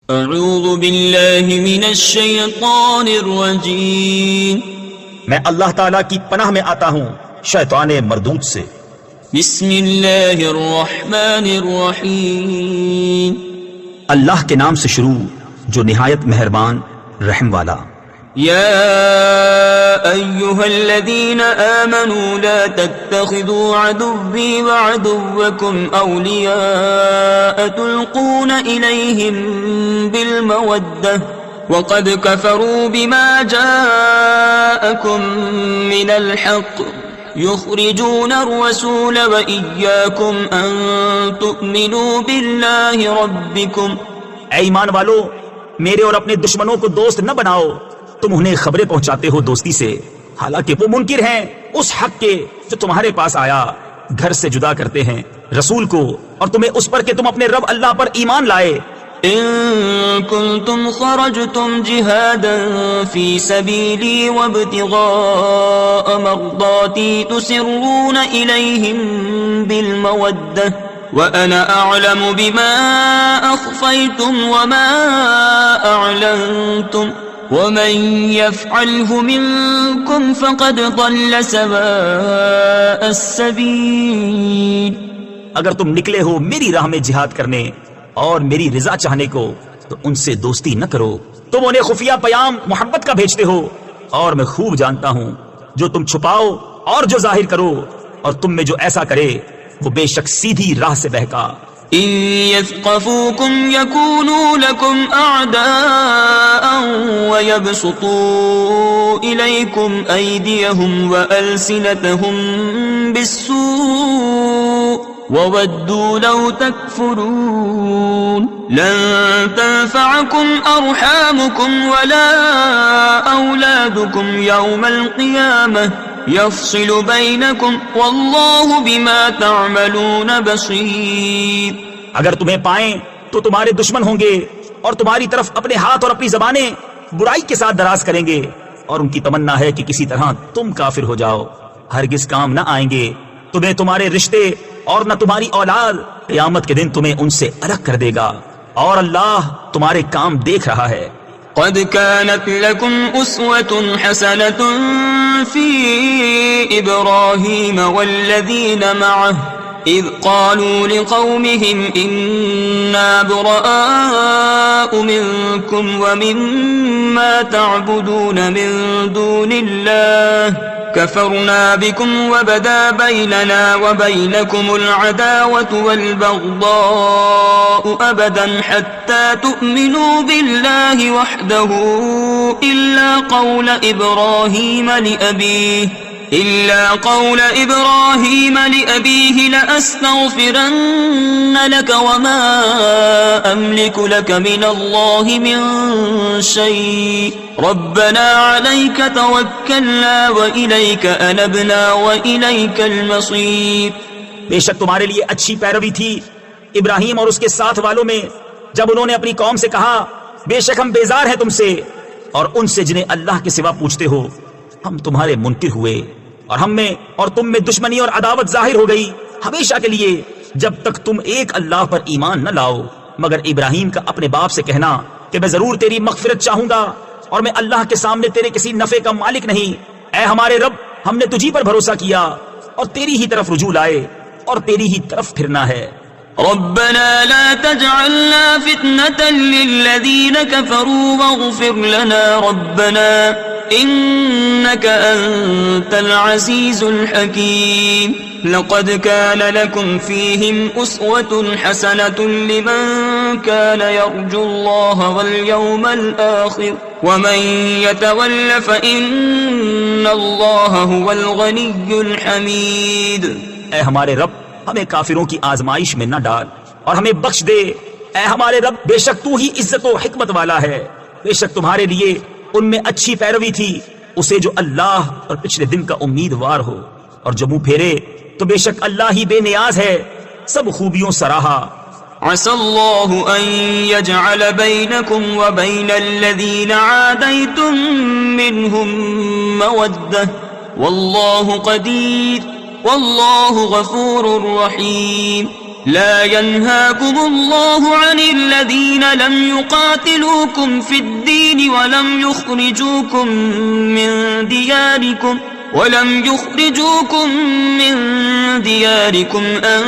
اعوذ باللہ من الشیطان الرجیم، میں اللہ تعالیٰ کی پناہ میں آتا ہوں شیطان مردود سے۔ بسم اللہ الرحمن الرحیم، اللہ کے نام سے شروع جو نہایت مہربان رحم والا۔ یا ایہا الذین آمنوا لا تتخذوا عدوی وعدوکم اولیاء تلقون الیہم بالمودہ وقد کفروا بما جاءکم من الحق یخرجون الرسول وإیاکم ان تؤمنوا باللہ ربکم۔ اے ایمان والو، میرے اور اپنے دشمنوں کو دوست نہ بناؤ، تم انہیں خبریں پہنچاتے ہو دوستی سے، حالانکہ وہ منکر ہیں اس حق کے جو تمہارے پاس آیا، گھر سے جدا کرتے ہیں رسول کو اور تمہیں اس پر کہ تم اپنے رب اللہ پر ایمان لائے۔ ان کنتم خرجتم جہادا فی سبیلی وابتغاء مرضاتی تسرون الیہم بالمودہ وَأَنَا أَعْلَمُ بِمَا أَخْفَيْتُمْ وَمَا أَعْلَنْتُمْ وَمَنْ يَفْعَلْهُ مِنْكُمْ فَقَدْ ضَلَّ سَوَاءَ السَّبِيلِ۔ اگر تم نکلے ہو میری راہ میں جہاد کرنے اور میری رضا چاہنے کو تو ان سے دوستی نہ کرو، تم انہیں خفیہ پیام محبت کا بھیجتے ہو، اور میں خوب جانتا ہوں جو تم چھپاؤ اور جو ظاہر کرو، اور تم میں جو ایسا کرے وہ بے شک سیدھی راہ سے بہکا۔ ان يثقفوكم يكونوا لكم اعداء ويبسطوا اليكم ايديهم والسنتهم بالسوء وودوا لو تكفرون لن تنفعكم ارحامكم ولا اولادكم يوم القيامة يفصل بینکم واللہ بما تعملون بصیر۔ اگر تمہیں پائیں تو تمہارے دشمن ہوں گے اور تمہاری طرف اپنے ہاتھ اور اپنی زبانیں برائی کے ساتھ دراز کریں گے، اور ان کی تمنا ہے کہ کسی طرح تم کافر ہو جاؤ، ہرگز کام نہ آئیں گے تمہیں تمہارے رشتے اور نہ تمہاری اولاد، قیامت کے دن تمہیں ان سے الگ کر دے گا، اور اللہ تمہارے کام دیکھ رہا ہے۔ قد كانت لكم أسوة حسنة في إبراهيم والذين معه إذ قالوا لقومهم إنا براء منكم ومما تعبدون من دون الله كفرنا بكم وبدا بيننا وبينكم العداوة والبغضاء أبدا حتى تؤمنوا بالله وحده إلا قول إبراهيم لأبيه لأستغفرن لك وما أملك لك من الله من شيء ربنا عليك توكلنا وإليك أنبنا وإليك المصير۔ بے شک تمہارے لیے اچھی پیروی تھی ابراہیم اور اس کے ساتھ والوں میں جب انہوں نے اپنی قوم سے کہا بے شک ہم بیزار ہیں تم سے اور ان سے جنہیں اللہ کے سوا پوچھتے ہو، ہم تمہارے منکر ہوئے اور ہم میں اور تم میں دشمنی اور عداوت ظاہر ہو گئی ہمیشہ کے لیے جب تک تم ایک اللہ پر ایمان نہ لاؤ، مگر ابراہیم کا اپنے باپ سے کہنا کہ میں ضرور تیری مغفرت چاہوں گا اور میں اللہ کے سامنے تیرے کسی نفع کا مالک نہیں، اے ہمارے رب ہم نے تجھی پر بھروسہ کیا اور تیری ہی طرف رجوع لائے اور تیری ہی طرف پھرنا ہے۔ ربنا لا تجعلنا فتنة للذين كفروا واغفر لنا ربنا إنك أنت العزيز الحكيم۔ لقد كان لكم فيهم أسوة حسنة لمن كان يرجو الله واليوم الآخر ومن يتول فإن الله هو الغني الحميد۔ اے ہمارے رب ہمیں کافروں کی آزمائش میں نہ ڈال اور ہمیں بخش دے، اے ہمارے رب بے شک تو ہی عزت و حکمت والا ہے، بے شک تمہارے لیے ان میں اچھی پیروی تھی اسے جو اللہ اور پچھلے دن کا امیدوار ہو، اور جو منہ پھیرے تو بے شک اللہ ہی بے نیاز ہے، سب خوبیوں سراہا۔ عسى الله أن يجعل بينكم وبين الذين عاديتم منهم مودة والله قدير والله غفور رحيم۔ لا ينهاكم الله عن الذين لم يقاتلوكم في الدين ولم يخرجوكم من دياركم أن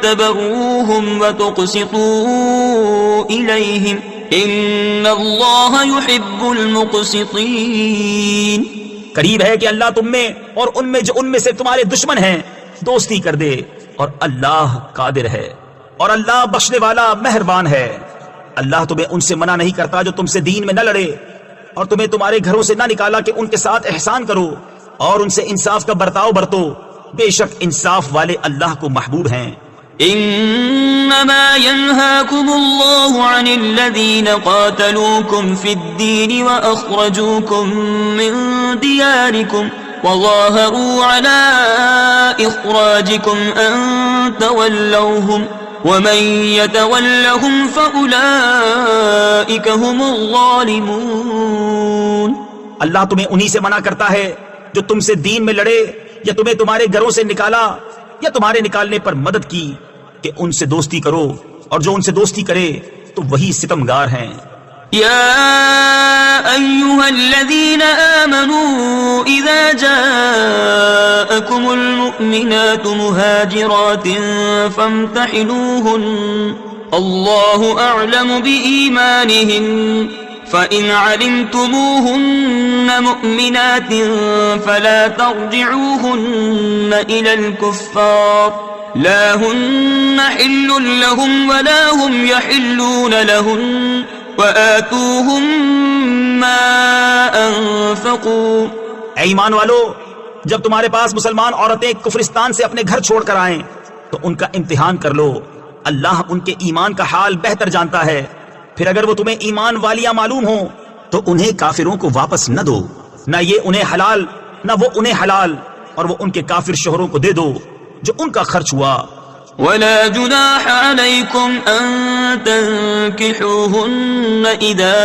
تبروهم وتقسطوا إليهم إن الله يحب المقسطين. قریب ہے کہ اللہ تم میں اور ان میں جو ان میں سے تمہارے دشمن ہیں دوستی کر دے، اور اللہ قادر ہے اور اللہ بخشنے والا مہربان ہے. اللہ تمہیں ان سے منع نہیں کرتا جو تم سے دین میں نہ لڑے اور تمہیں تمہارے گھروں سے نہ نکالا کہ ان کے ساتھ احسان کرو اور ان سے انصاف کا برتاؤ برتو، بے شک انصاف والے اللہ کو محبوب ہیں. إنما ينهاكم الله عن الذين قاتلوكم في الدين وأخرجوكم من دياركم وظاهروا على إخراجكم أن تولوهم ومن يتولهم فأولئك هم الظالمون. اللہ تمہیں انہی سے منع کرتا ہے جو تم سے دین میں لڑے یا تمہیں تمہارے گھروں سے نکالا یا تمہارے نکالنے پر مدد کی کہ ان سے دوستی کرو، اور جو ان سے دوستی کرے تو وہی ستمگار ہیں. يا أيها الذين آمنوا إذا جاءكم المؤمنات مهاجرات فامتحنوهن الله أعلم بإيمانهن فإن علمتموهن مؤمنات فلا ترجعوهن إلى الكفار لا هن حل لهم ولا هم يحلون لهن وآتوهم ما أنفقوا. اے ایمان والو، جب تمہارے پاس مسلمان عورتیں کفرستان سے اپنے گھر چھوڑ کر آئیں تو ان کا امتحان کر لو، اللہ ان کے ایمان کا حال بہتر جانتا ہے. پھر اگر وہ تمہیں ایمان والیاں معلوم ہوں تو انہیں کافروں کو واپس نہ دو، نہ یہ انہیں حلال نہ وہ انہیں حلال، اور وہ ان کے کافر شوہروں کو دے دو جو ان کا خرچ ہوا. ولا جناح عليكم أن تنكحوهن إذا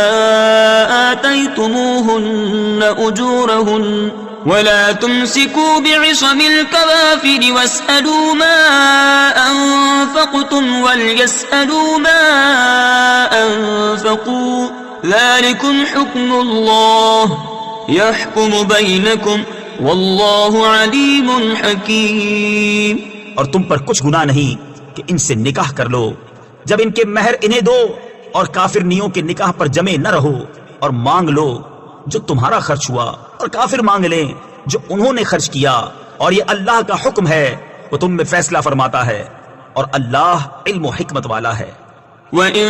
آتيتموهن أجورهن ولا تمسكوا بعصم الكوافر واسألوا ما أنفقتم وليسألوا ما أنفقوا ذلكم حكم الله يحكم بينكم والله عليم حكيم. اور تم پر کچھ گناہ نہیں کہ ان سے نکاح کر لو جب ان کے مہر انہیں دو، اور کافرنیوں کے نکاح پر جمے نہ رہو، اور مانگ لو جو تمہارا خرچ ہوا، اور کافر مانگ لیں جو انہوں نے خرچ کیا، اور یہ اللہ کا حکم ہے، وہ تم میں فیصلہ فرماتا ہے، اور اللہ علم و حکمت والا ہے. وَإِن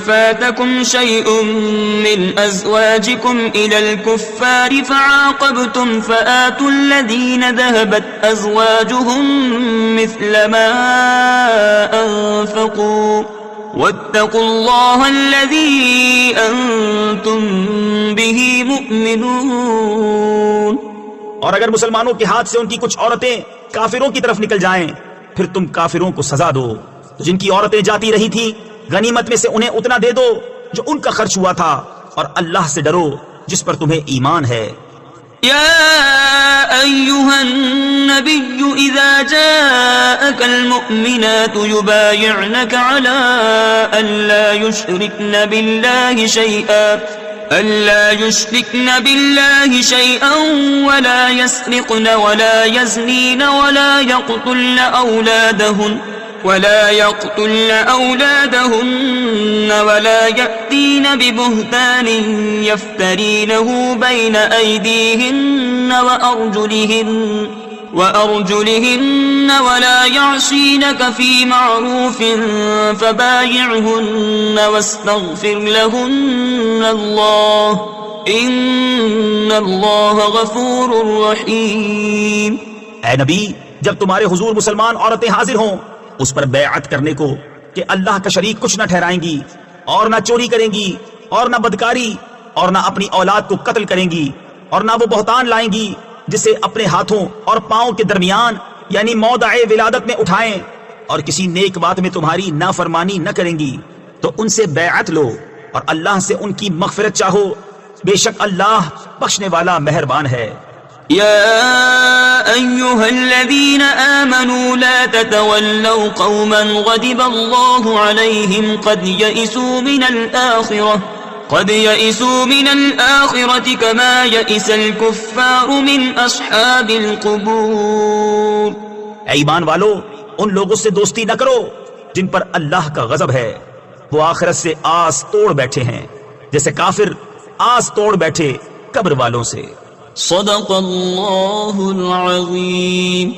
فَاتَكُمْ شَيْءٌ مِّنْ أَزْوَاجِكُمْ إِلَى الْكُفَّارِ فَعَاقَبْتُمْ فَآتُوا الَّذِينَ ذَهَبَتْ أَزْوَاجُهُم مِّثْلَ مَا أَنفَقُوا وَاتَّقُوا اللَّهَ الَّذِي أَنتُم بِهِ مُؤْمِنُونَ. اور اگر مسلمانوں کے ہاتھ سے ان کی کچھ عورتیں کافروں کی طرف نکل جائیں پھر تم کافروں کو سزا دو، تو جن کی عورتیں جاتی رہی تھی غنیمت میں سے انہیں اتنا دے دو جو ان کا خرچ ہوا تھا، اور اللہ سے ڈرو جس پر تمہیں ایمان ہے. يا أيها النبي إذا جاءك المؤمنات يبايعنك على ألا يشركن بالله شيئا ولا يسرقن ولا يزنين ولا يقتلن أولادهن ولا يأتين ببهتان يفترينه بين أيديهن وأرجلهن ولا يعصينك في معروف فبايعهن واستغفر لهن الله إن الله غفور رحيم. اے نبی، جب تمہارے حضور مسلمان عورتیں حاضر ہوں اس پر بیعت کرنے کو کہ اللہ کا شریک کچھ نہ ٹھہرائیں گی، اور نہ چوری کریں گی، اور نہ بدکاری، اور نہ اپنی اولاد کو قتل کریں گی، اور نہ وہ بہتان لائیں گی جسے اپنے ہاتھوں اور پاؤں کے درمیان یعنی موضع ولادت میں اٹھائیں، اور کسی نیک بات میں تمہاری نافرمانی نہ کریں گی، تو ان سے بیعت لو اور اللہ سے ان کی مغفرت چاہو، بے شک اللہ بخشنے والا مہربان ہے. يا أيها الذين آمنوا لا تتولوا قوما غضب الله عليهم قد يئسوا من الآخرة كما يئس الكفار من أصحاب القبور. اے ایمان والو، ان لوگوں سے دوستی نہ کرو جن پر اللہ کا غضب ہے، وہ آخرت سے آس توڑ بیٹھے ہیں جیسے کافر آس توڑ بیٹھے قبر والوں سے. صدق اللہ العظیم.